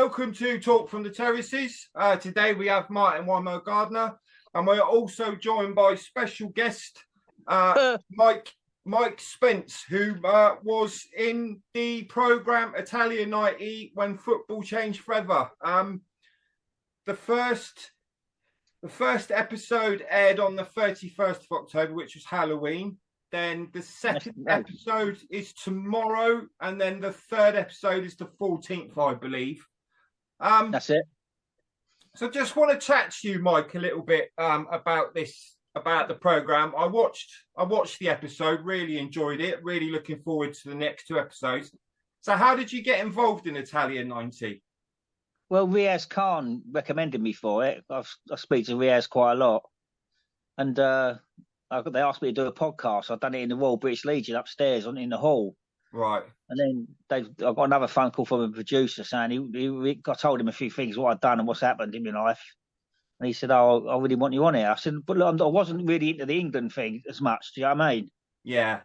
welcome to Talk from the Terraces. Today we have Martin Wymo Gardner, and we're also joined by special guest Mike Spence, who was in the programme Italia 90 when football changed forever. The first episode aired on the 31st of October, which was Halloween. Then the second episode is tomorrow, and then the third episode is the 14th, I believe. That's it. So just want to chat to you, Mike, a little bit about the programme. I watched the episode, really enjoyed it, really looking forward to the next two episodes. So how did you get involved in Italia 90? Well, Riaz Khan recommended me for it. I speak to Riaz quite a lot. And they asked me to do a podcast. I've done it in the Royal British Legion upstairs in the hall. Right. And then I got another phone call from a producer saying I told him a few things, what I'd done and what's happened in my life. And he said, "Oh, I really want you on it." I said, "But look, I wasn't really into the England thing as much. Do you know what I mean?" Yeah.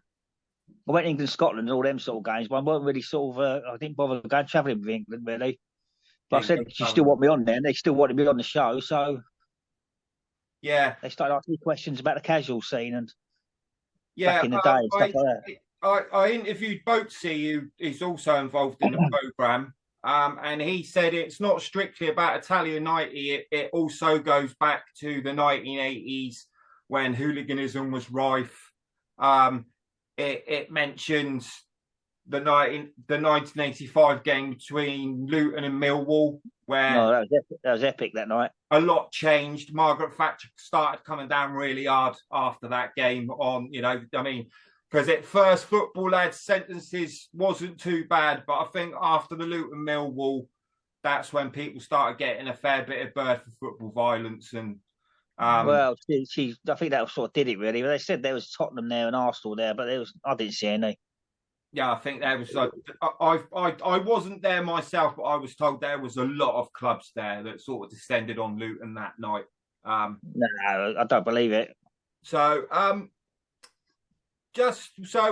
I went to England, Scotland, and all them sort of games, but I wasn't really I didn't bother going travelling with England, really. But I said, "You still want me on there?" And they still wanted me on the show. So, yeah. They started asking me questions about the casual scene and back in the day and stuff like that. I interviewed Boatsy, who is also involved in the programme, and he said it's not strictly about Italia 90. It also goes back to the 1980s when hooliganism was rife. It mentions the 1985 game between Luton and Millwall, where that was epic that night. A lot changed. Margaret Thatcher started coming down really hard after that game because at first football lads' sentences wasn't too bad, but I think after the Luton Millwall, that's when people started getting a fair bit of birth for football violence. And well, I think that sort of did it really. They said there was Tottenham there and Arsenal there, but I didn't see any. Yeah, I think there was. I wasn't there myself, but I was told there was a lot of clubs there that sort of descended on Luton that night. No, I don't believe it. So,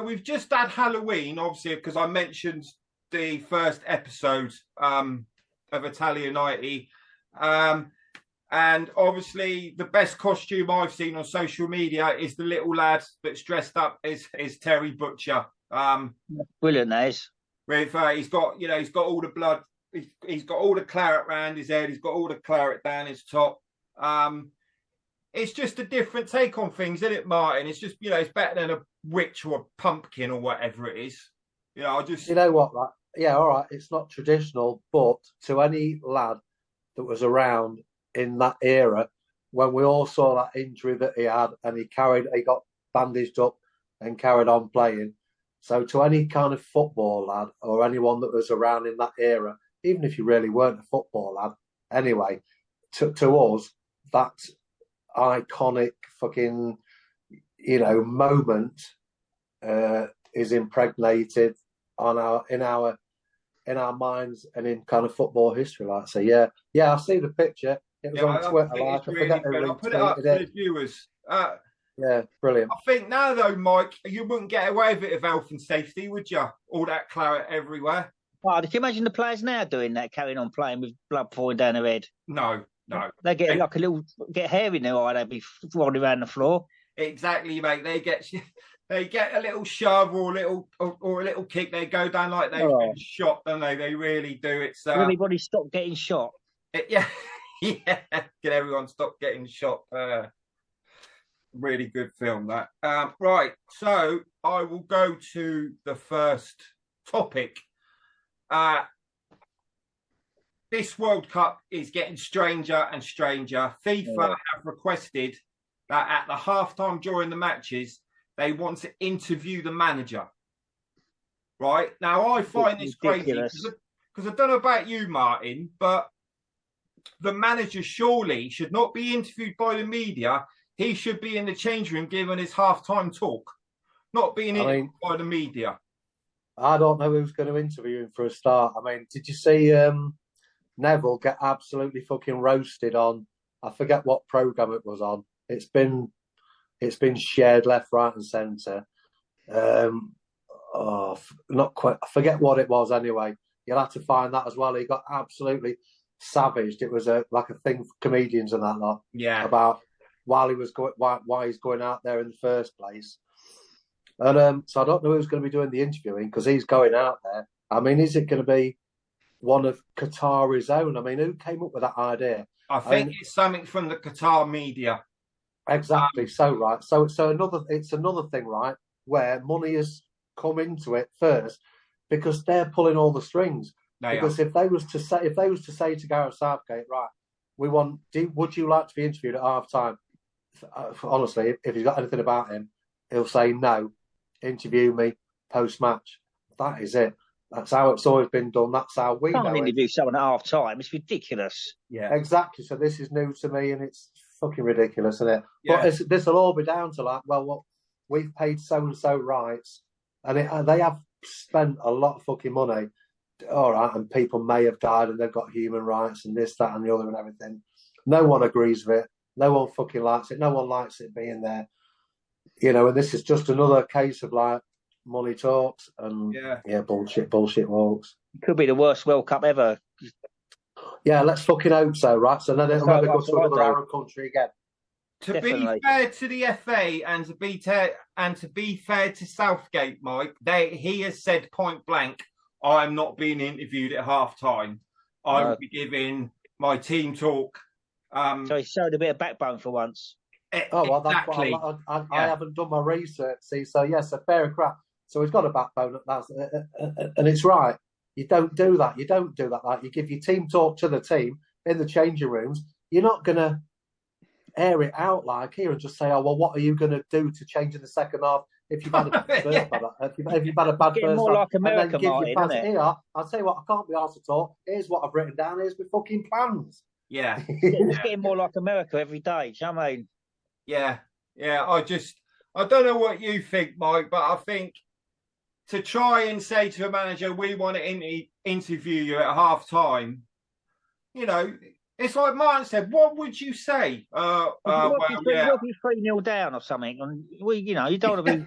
we've just had Halloween, obviously, because I mentioned the first episode of Italia 90. And obviously, the best costume I've seen on social media is the little lad that's dressed up as Terry Butcher. Brilliant, that is. With he's got all the blood. He's got all the claret around his head. He's got all the claret down his top. It's just a different take on things, isn't it, Martin? It's just it's better than a witch or a pumpkin or whatever it is. You know what? Yeah, all right. It's not traditional, but to any lad that was around in that era, when we all saw that injury that he had, and he got bandaged up and carried on playing. So to any kind of football lad or anyone that was around in that era, even if you really weren't a football lad, anyway, to us, that iconic fucking, moment is impregnated in our minds and in kind of football history. Like, so yeah, I see the picture. It was on Twitter. I forget who I'll put it up for the viewers. Yeah, brilliant. I think now, though, Mike, you wouldn't get away with it of health and safety, would you? All that claret everywhere. Oh, can you imagine the players now doing that, carrying on playing with blood pouring down their head? No. They get get hair in their eye, they'd be rolling around the floor. Exactly, mate. They get a little shove or a little kick. They go down like they've been shot, don't they? They really do. It's everybody stop getting shot. Yeah. Get everyone stop getting shot. Really good film, that. Right, so I will go to the first topic. This World Cup is getting stranger and stranger. FIFA have requested that at the halftime during the matches, they want to interview the manager. Right? Now, I find this crazy because I don't know about you, Martin, but the manager surely should not be interviewed by the media. He should be in the change room giving his halftime talk, not being interviewed by the media. I don't know who's going to interview him for a start. I mean, did you see Neville get absolutely fucking roasted on? I forget what programme it was on. It's been shared left, right, and centre. Not quite. I forget what it was anyway. You'll have to find that as well. He got absolutely savaged. It was like a thing for comedians and that lot. Yeah. About while he was going, why he's going out there in the first place. And so I don't know who's going to be doing the interviewing because he's going out there. I mean, is it going to be one of Qatar's own? I mean, who came up with that idea? I think it's something from the Qatar media. Exactly. So right. So it's another thing, right, where money has come into it first because they're pulling all the strings. Because if they was to say to Gareth Southgate, right, would you like to be interviewed at half time? Honestly, if he's got anything about him, he'll say no. Interview me post match. That is it. That's how it's always been done. That's how we can't know interview it. someone at half time. It's ridiculous. Yeah, exactly. So this is new to me, and it's fucking ridiculous, isn't it? Yeah. But this will all be down to like, well, we've paid so and so rights, and they have spent a lot of fucking money. All right, and people may have died, and they've got human rights, and this, that, and the other, and everything. No one agrees with it. No one fucking likes it. No one likes it being there. And this is just another case of like money talks and bullshit walks. It could be the worst World Cup ever. Yeah, let's fucking hope so, right? So then it'll never go to another Arab country again. To be fair to the FA and to be fair to Southgate, Mike, he has said point blank, I'm not being interviewed at half time. I will be giving my team talk. So he showed a bit of backbone for once. Exactly. That's what I haven't done my research. See, so yes, a fair crap. So he's got a backbone, and it's right. You don't do that. You don't do that. Like you give your team talk to the team in the changing rooms. You're not going to air it out like here and just say, "Oh, well, what are you going to do to change in the second half?" If you've had a if you've had a bad first more half, like America, Martin, isn't it? Here, I'll tell you what. I can't be asked to talk. Here's what I've written down. Here's my fucking plans. Yeah, it's getting more like America every day. Do you know what I mean? Yeah. I don't know what you think, Mike, but I think to try and say to a manager, we want to interview you at half time, it's like Martin said, what would you say? What if you're 3-0 down or something? And you don't want to be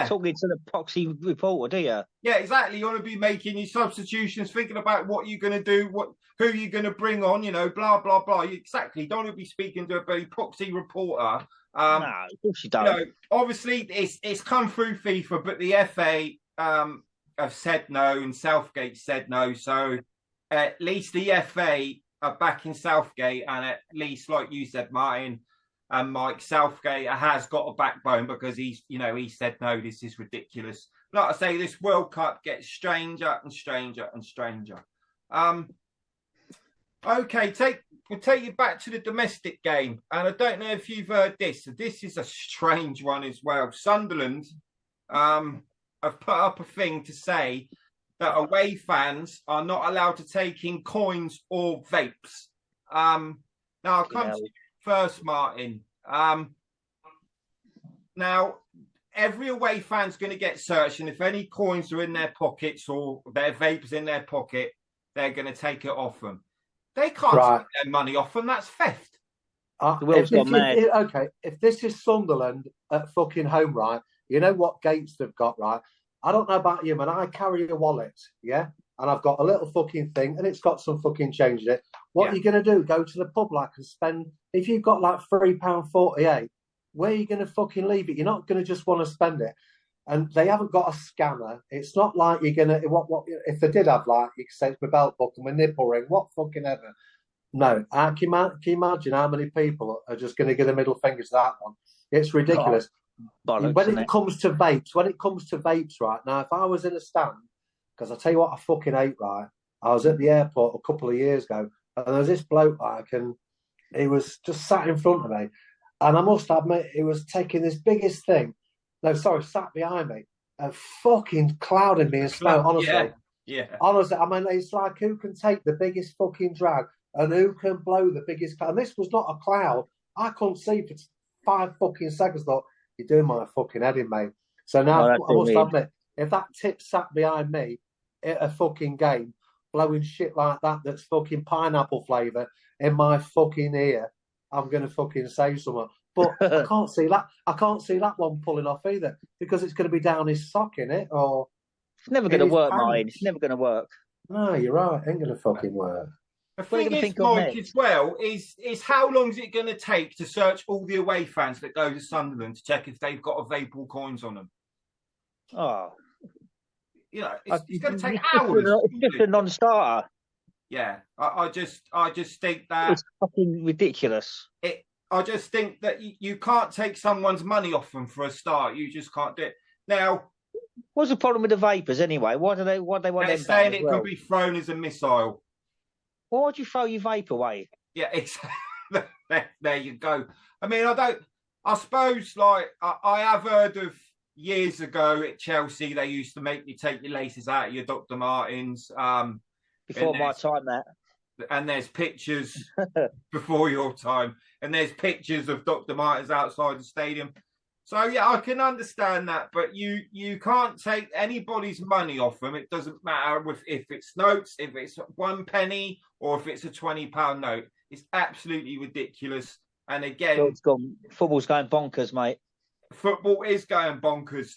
talking to the poxy reporter, do you? Yeah, exactly. You want to be making your substitutions, thinking about what you're going to do, who you're going to bring on, blah, blah, blah. Exactly. You don't want to be speaking to a very poxy reporter. No, of course you don't. Obviously, it's come through FIFA, but the FA have said no and Southgate said no. So at least the FA are backing Southgate, and at least, like you said, Martin and Mike, Southgate has got a backbone because he said no, this is ridiculous. Like I say, this World Cup gets stranger and stranger and stranger. Okay, we'll take you back to the domestic game. And I don't know if you've heard this. This is a strange one as well. Sunderland have put up a thing to say that away fans are not allowed to take in coins or vapes. Now, I'll come to you first, Martin. Now, every away fan's going to get searched, and if any coins are in their pockets or their vapes in their pocket, they're going to take it off them. They can't take their money off them. That's theft. If this is Sunderland at fucking home, right, you know what gates they've got, right? I don't know about you, man. I carry a wallet, and I've got a little fucking thing, and it's got some fucking change in it. What are you going to do? Go to the pub, like, and spend, if you've got like £3.48, where are you going to fucking leave it? You're not going to just want to spend it. And they haven't got a scanner. It's not like you're going to, what if they did have, like, you could say it's my belt buckle and my nipple ring, what fucking ever. No, can you imagine how many people are just going to give a middle finger to that one? It's ridiculous. Bollocks, when it comes to vapes, right, now, if I was in a stand, because I'll tell you what I fucking hate, right, I was at the airport a couple of years ago, and there was this bloke, like, and he was just sat in front of me, and I must admit, he was taking this biggest thing, sat behind me, and fucking clouding me in smoke, honestly. Yeah. Honestly, I mean, it's like who can take the biggest fucking drag and who can blow the biggest cloud. And this was not a cloud. I couldn't see for 5 fucking seconds. Thought, you're doing my fucking head in, mate. So now, I must admit, if that tip sat behind me at a fucking game, blowing shit like that, that's fucking pineapple flavour in my fucking ear, I'm going to fucking say something. But I can't see that one pulling off either, because it's going to be down his sock, innit? Or it's never going to work, mate. It's never going to work. No, you're right. Ain't gonna fucking work. The What are you thing going to is, think of Mike, as next? well, is how long is it going to take to search all the away fans that go to Sunderland to check if they've got a vape or coins on them? Oh, You know, it's going to take hours. it's just a non-starter. Yeah, I just think that It's fucking ridiculous. I just think that you can't take someone's money off them for a start. You just can't do it. Now, What's the problem with the vapors anyway? Why do they want they're them back saying as it well? could be thrown as a missile. Why would you throw your vape away? Yeah, exactly. There you go. I mean, I suppose, like, I have heard of years ago at Chelsea, they used to make you take your laces out of your Dr. Martens. Before my time, that. And there's pictures before your time, and there's pictures of Dr. Martens outside the stadium. So yeah, I can understand that, but you can't take anybody's money off them. It doesn't matter if it's notes, if it's 1 penny, or if it's a £20 note. It's absolutely ridiculous. And again, Football's going bonkers, mate. Football is going bonkers.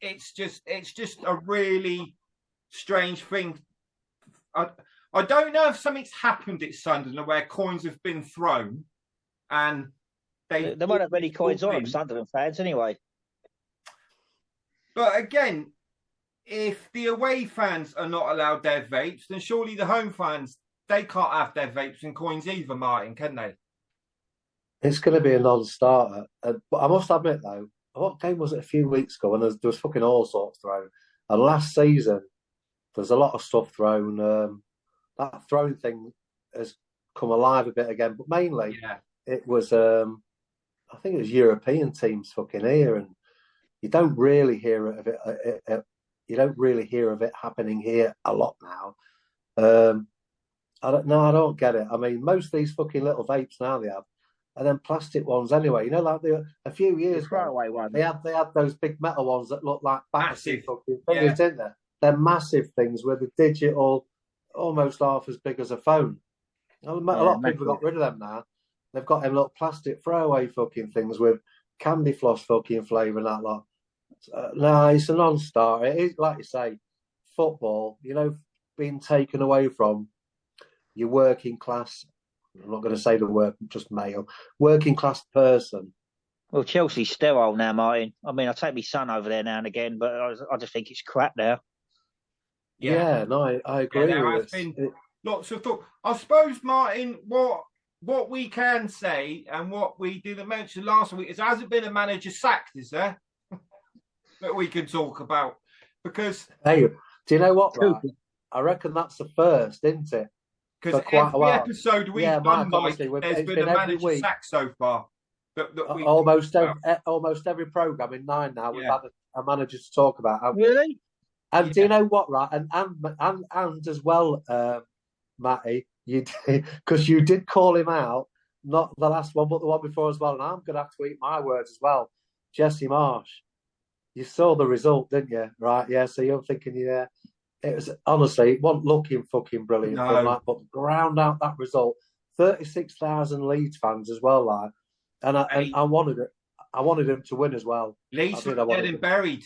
It's just a really strange thing. I don't know if something's happened at Sunderland where coins have been thrown, and they won't have any coins on them, Sunderland fans, anyway. But again, if the away fans are not allowed their vapes, then surely the home fans, they can't have their vapes and coins either, Martin, can they? It's going to be a non-starter. But I must admit, though, what game was it a few weeks ago? And there was fucking all sorts thrown. And last season, there's a lot of stuff thrown. That throwing thing has come alive a bit again. But mainly, it was, I think it was European teams fucking here. And you don't really hear of it. You don't really hear of it happening here a lot now. I don't get it. I mean, most of these fucking little vapes now they have, and then plastic ones anyway. You know, like a few years ago, they had those big metal ones that look like massive fucking things, didn't they? They're massive things with a digital, almost half as big as a phone. A lot of people got rid of them now. They've got them little plastic throwaway fucking things with candy floss fucking flavour and that lot. No, it's a non-starter. It is, like you say, football, you know, being taken away from your working class. I'm not going to say the word, just male. Working class person. Well, Chelsea's sterile now, Martin. I mean, I take my son over there now and again, but I just think it's crap now. Yeah, no, I agree. There has been lots of thought. I suppose, Martin, what we can say and what we didn't mention last week is, hasn't been a manager sacked, is there? That we can talk about. Because hey, do you know what, right? I reckon that's the first, isn't it? Because every episode we've done, Mike, there's been a manager sacked so far. Almost every programme in 9 now, we've had a manager to talk about. Really? And do you know what, right? And as well, Matty, because you did call him out, not the last one, but the one before as well. And I'm going to have to eat my words as well. Jesse Marsh. You saw the result, didn't you? Right? Yeah. So you're thinking, yeah, it was honestly, it wasn't looking fucking brilliant. No. But ground out that result, 36,000 Leeds fans as well, like, and I wanted it. I wanted him to win as well. Leeds looked dead and buried.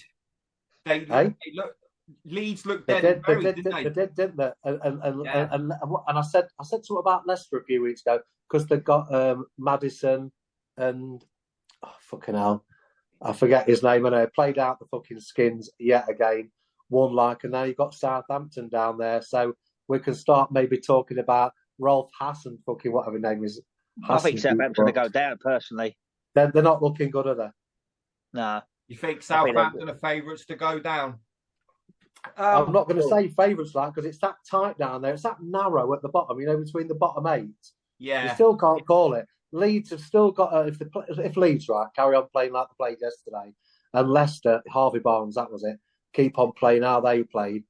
Leeds looked dead and buried, didn't they? They did, didn't they? And I said something about Leicester a few weeks ago because they got Maddison and fucking hell. I forget his name, and I played out the fucking Skins yet again, won and now you've got Southampton down there, so we can start maybe talking about Rolf Hassan, fucking whatever his name is. I think Southampton to go down, personally. They're not looking good, are they? No. You think Southampton are favourites to go down? I'm not going to say favourites because it's that tight down there. It's that narrow at the bottom, you know, between the bottom 8. Yeah. You still can't call it. Leeds have still got, if Leeds, right, carry on playing like they played yesterday, and Leicester, Harvey Barnes, that was it, keep on playing how they played,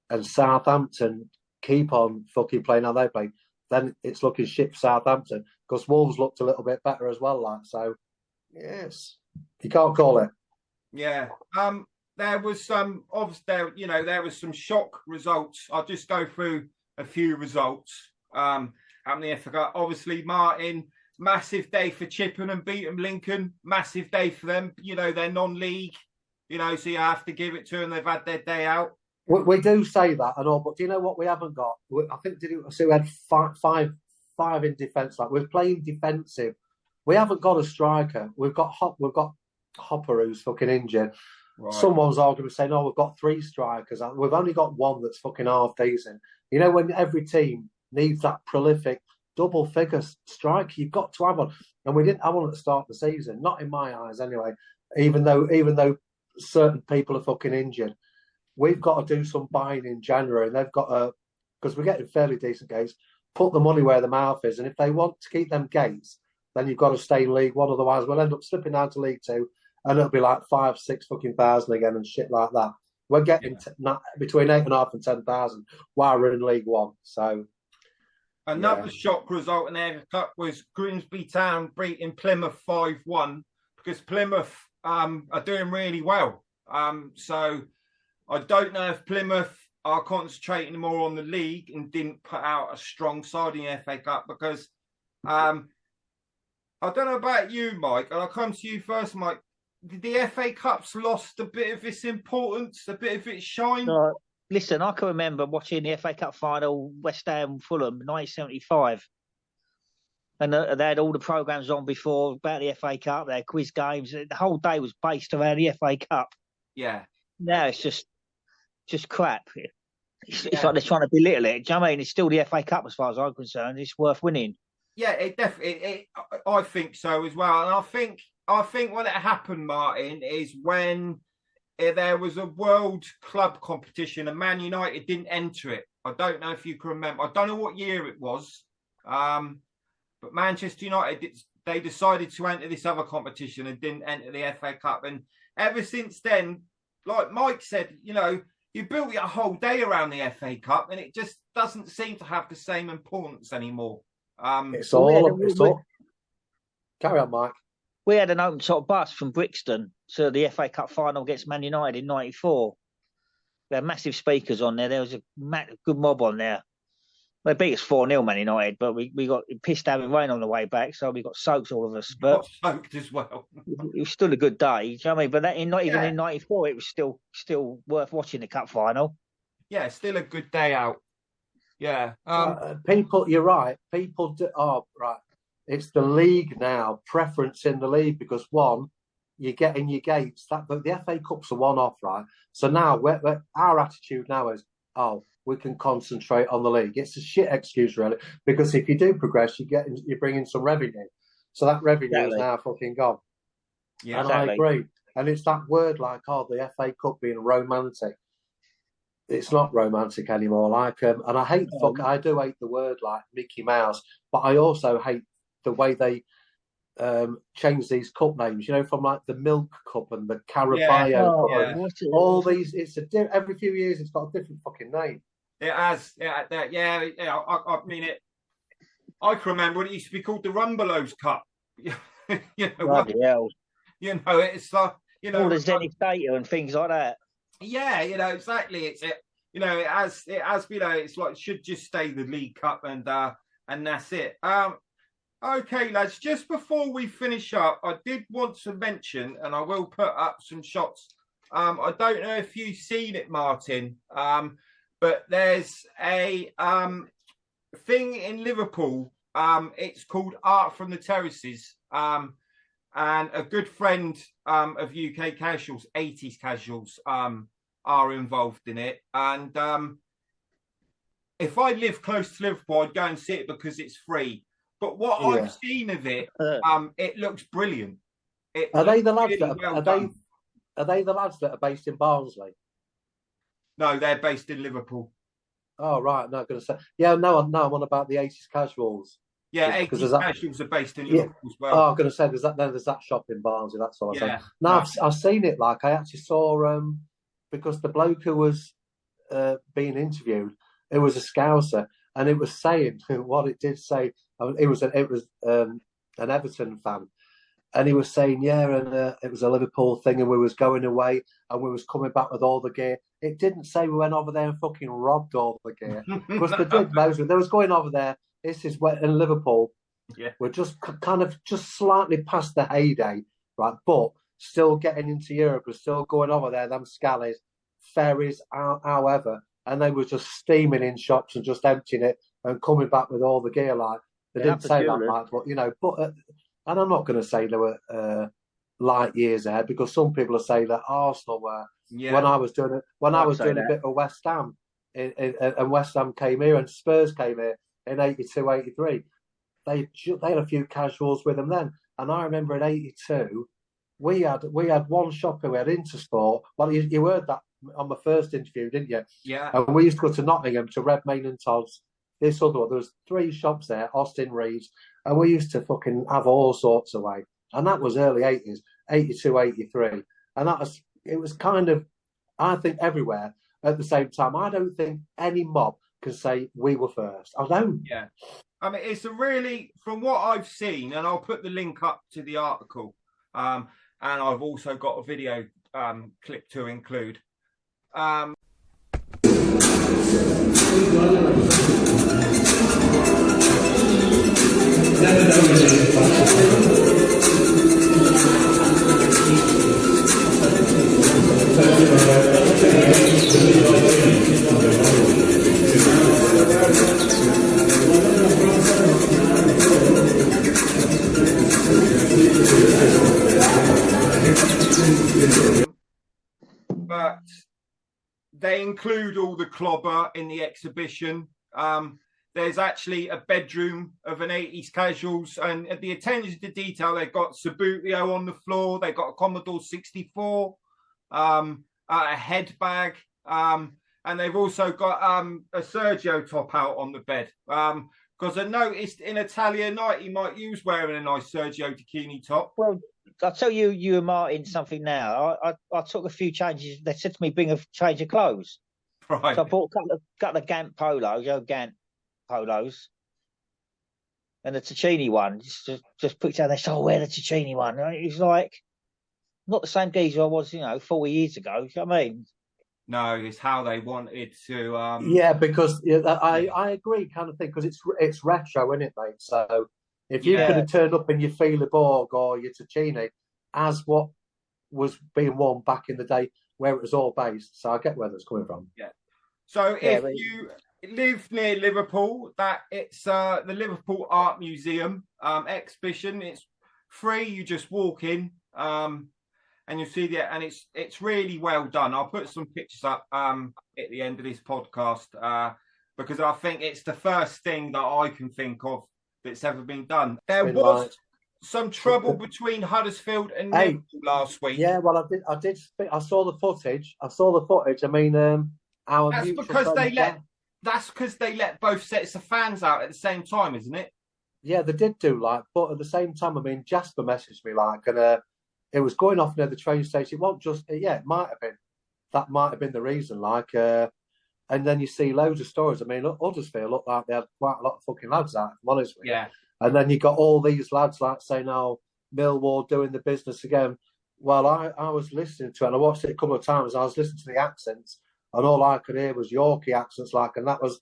and Southampton keep on fucking playing how they played, then it's looking shit for Southampton, because Wolves looked a little bit better as well, like, so, yes, you can't call it. Yeah. There was some, obviously, there was some shock results. I'll just go through a few results. Obviously, Martin, massive day for Chippenham, beating Lincoln. Massive day for them. You know, they're non-league. You know, so you have to give it to them. They've had their day out. We do say that and all, but do you know what we haven't got? I think we had five in defence. Like we're playing defensive. We haven't got a striker. We've got Hopper who's fucking injured. Right. Someone's arguing saying, "Oh, we've got 3 strikers. We've only got one that's fucking half decent." You know, when every team needs that prolific double figure striker, you've got to have one. And we didn't have one at the start of the season, not in my eyes anyway. Even though certain people are fucking injured. We've got to do some buying in January, and they've got to, because we're getting fairly decent gates, put the money where the mouth is. And if they want to keep them gates, then you've got to stay in League One. Otherwise, we'll end up slipping down to League Two, and it'll be like 5,000, 6,000 again and shit like that. We're getting between 8,500 and 10,000 while we're in League One. So another shock result in the FA Cup was Grimsby Town beating Plymouth 5-1 because Plymouth are doing really well. So I don't know if Plymouth are concentrating more on the league and didn't put out a strong side in the FA Cup because I don't know about you, Mike, and I'll come to you first, Mike. Did the FA Cup's lost a bit of its importance, a bit of its shine? Listen, I can remember watching the FA Cup final, West Ham Fulham, 1975. And they had all the programmes on before about the FA Cup, their quiz games. The whole day was based around the FA Cup. Yeah. Now it's just crap. It's like they're trying to belittle it. Do you know what I mean? It's still the FA Cup as far as I'm concerned. It's worth winning. Yeah, it definitely. I think so as well. And I think when it happened, Martin, is when there was a World Club competition and Man United didn't enter it. I don't know if you can remember. I don't know what year it was, but Manchester United, they decided to enter this other competition and didn't enter the FA Cup. And ever since then, like Mike said, you know, you built your whole day around the FA Cup, and it just doesn't seem to have the same importance anymore. It's all. Carry on, Mike. We had an open top bus from Brixton to the FA Cup final against Man United in '94. We had massive speakers on there. There was a good mob on there. They beat us 4-0, Man United, but we got pissed out with rain on the way back, so we got soaked, all of us. But got soaked as well. It was still a good day. Do you know what I mean? But even in '94, it was still worth watching the cup final. Yeah, still a good day out. Yeah. People, you're right. People do. Oh, right. It's the league now, preference in the league, because one, you get in your gates. But the FA Cup's a one-off, right? So now our attitude now is, we can concentrate on the league. It's a shit excuse, really, because if you do progress, you bring in some revenue. So that revenue is now fucking gone. Yeah, and exactly. I agree. And it's that word like, the FA Cup being romantic. It's not romantic anymore. Like, and I hate I do hate the word like Mickey Mouse, but I also hate the way they change these cup names. You know, from like the Milk Cup and the Carabao Cup. All these. Every few years, it's got a different fucking name. It has. I mean it. I can remember when it used to be called the Rumbelows Cup. You know, it's like all the Zenith data and things like that. Yeah, exactly. It has. It's like it should just stay the League Cup and that's it. Okay, lads. Just before we finish up, I did want to mention, and I will put up some shots. I don't know if you've seen it, Martin. But there's a thing in Liverpool. It's called Art from the Terraces. And a good friend of UK casuals, 80s casuals, are involved in it. And if I live close to Liverpool, I'd go and see it because it's free. But what I've seen of it, it looks brilliant. Are they the lads that are based in Barnsley? No, they're based in Liverpool. Oh, right. No, I'm going to say. Yeah, no, I'm on about the 80s casuals. Yeah, 80s casuals are based in Liverpool as well. Oh, I'm going to say, there's that shop in Barnsley. That's all I'm saying. No, I've seen it. Like, I actually saw, because the bloke who was being interviewed, it was a Scouser, and it was saying what it did say. It was an Everton fan. And he was saying, it was a Liverpool thing, and we was going away, and we was coming back with all the gear. It didn't say we went over there and fucking robbed all the gear. Because they did, mostly. They was going over there. This is where in Liverpool, we're just kind of just slightly past the heyday, right? But still getting into Europe, we're still going over there, them scallies, ferries, however, and they were just steaming in shops and just emptying it and coming back with all the gear. Like they didn't say that, like, but and I'm not going to say they were light years ahead, because some people are saying that Arsenal were. Yeah. When I was doing it, a bit of West Ham, and West Ham came here and Spurs came here in 82, 83. They had a few casuals with them then, and I remember in 82. We had one shop who had Intersport. Well, you heard that on my first interview, didn't you? Yeah. And we used to go to Nottingham to Redmayne and Todd's. This other one, there was 3 shops there, Austin Reeves, and we used to fucking have all sorts away. And that was early 80s, 82, 83. And it was kind of, I think, everywhere at the same time. I don't think any mob can say we were first. I don't. Yeah. I mean, it's a really, from what I've seen, and I'll put the link up to the article. And I've also got a video clip to include. But they include all the clobber in the exhibition. There's actually a bedroom of an 80s casuals, and at the attention to detail, they've got Subbuteo on the floor, they've got a Commodore 64, a head bag, and they've also got a Sergio top out on the bed. Because I noticed in Italia night, he might use wearing a nice Sergio Tacchini top. Well, I'll tell you and Martin something now. I took a few changes. They said to me, bring a change of clothes. Right. So I bought a couple of Gant polos, Gant polos. And the Tacchini one, just put down there, so I'll wear the Tacchini one. It's like, not the same geezer I was, 40 years ago. You know what I mean? No, it's how they wanted to. Yeah, because I agree, kind of thing, because it's retro, isn't it, mate? So if you could have turned up in your Fila Borg or your Tacchini as what was being worn back in the day, where it was all based, so I get where that's coming from. Yeah. So if you live near Liverpool, that it's the Liverpool Art Museum exhibition. It's free. You just walk in. And you see and it's really well done. I'll put some pictures up at the end of this podcast because I think it's the first thing that I can think of that's ever been done. There was some trouble between Huddersfield and Liverpool last week. Yeah, well, I did. I saw the footage. I mean, that's because they let both sets of fans out at the same time, isn't it? Yeah, they did do but at the same time, I mean, Jasper messaged me and. It was going off near the train station. It wasn't just, it might have been. That might have been the reason. And then you see loads of stories. I mean, Huddersfield looked like they had quite a lot of fucking lads out, if I'm honest with you. Yeah. And then you got all these lads saying, "Oh, Millwall doing the business again." Well, I was listening to it, and I watched it a couple of times. I was listening to the accents, and all I could hear was Yorkie accents, and that was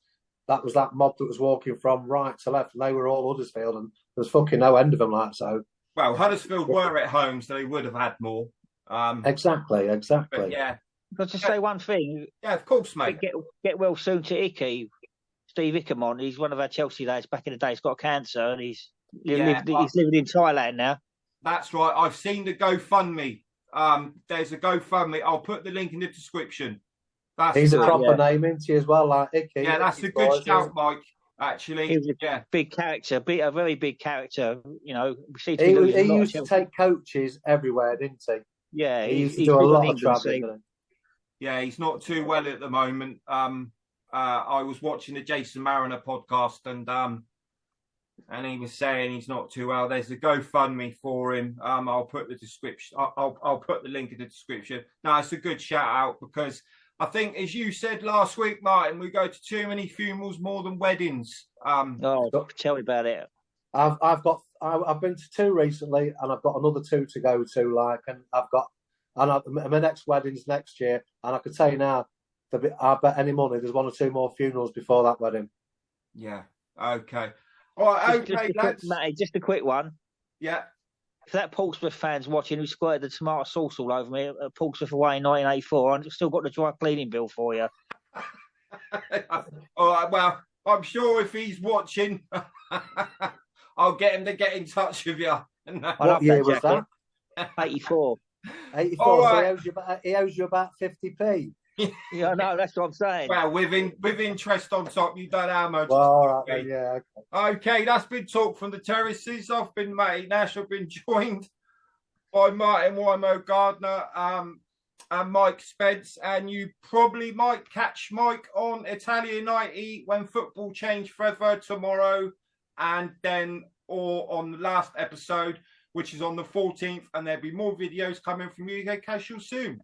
that mob that was walking from right to left, and they were all Huddersfield, and there's fucking no end of them so. Well, Huddersfield were at home, so they would have had more. Exactly. But yeah. But to say one thing. Yeah, of course, mate. Get well soon to Hickey. Steve Ickermont, he's one of our Chelsea lads back in the day. He's got cancer and he's living in Thailand now. That's right. I've seen the GoFundMe. There's a GoFundMe. I'll put the link in the description. He's a proper name, isn't he, as well, like Hickey. Yeah, that's a good shout, Mike. Actually, he was a big character, a very big character. He used to take coaches everywhere, didn't he? Yeah, he used to do a lot of travelling. Yeah, he's not too well at the moment. I was watching the Jason Mariner podcast, and he was saying he's not too well. There's a GoFundMe for him. I'll put the description. I'll put the link in the description. No, it's a good shout out because. I think, as you said last week, Martin, we go to too many funerals more than weddings. Tell me about it. I've been to 2 recently, and I've got another 2 to go to. My next wedding's next year, and I can tell you now, I bet any money there's 1 or 2 more funerals before that wedding. Yeah. Okay. All right. Okay, lads. Matty, just a quick one. Yeah. if that Portsmouth fan's watching who squirted the tomato sauce all over me at Portsmouth away in 1984, I've still got the dry cleaning bill for you. All right, well, I'm sure if he's watching, I'll get him to get in touch with you. What year was that? 84. 84. All So right. he owes you about 50p. Yeah, no, that's what I'm saying. Well, with interest on top, you don't know how much. Well, all right, then, yeah. Okay, that's been talk from the Terraces. I've been Matty Nash. I've been joined by Martin Wymo Gardner and Mike Spence. And you probably might catch Mike on Italia 90 when football change forever tomorrow, and then or on the last episode, which is on the 14th. And there'll be more videos coming from UK Casual soon.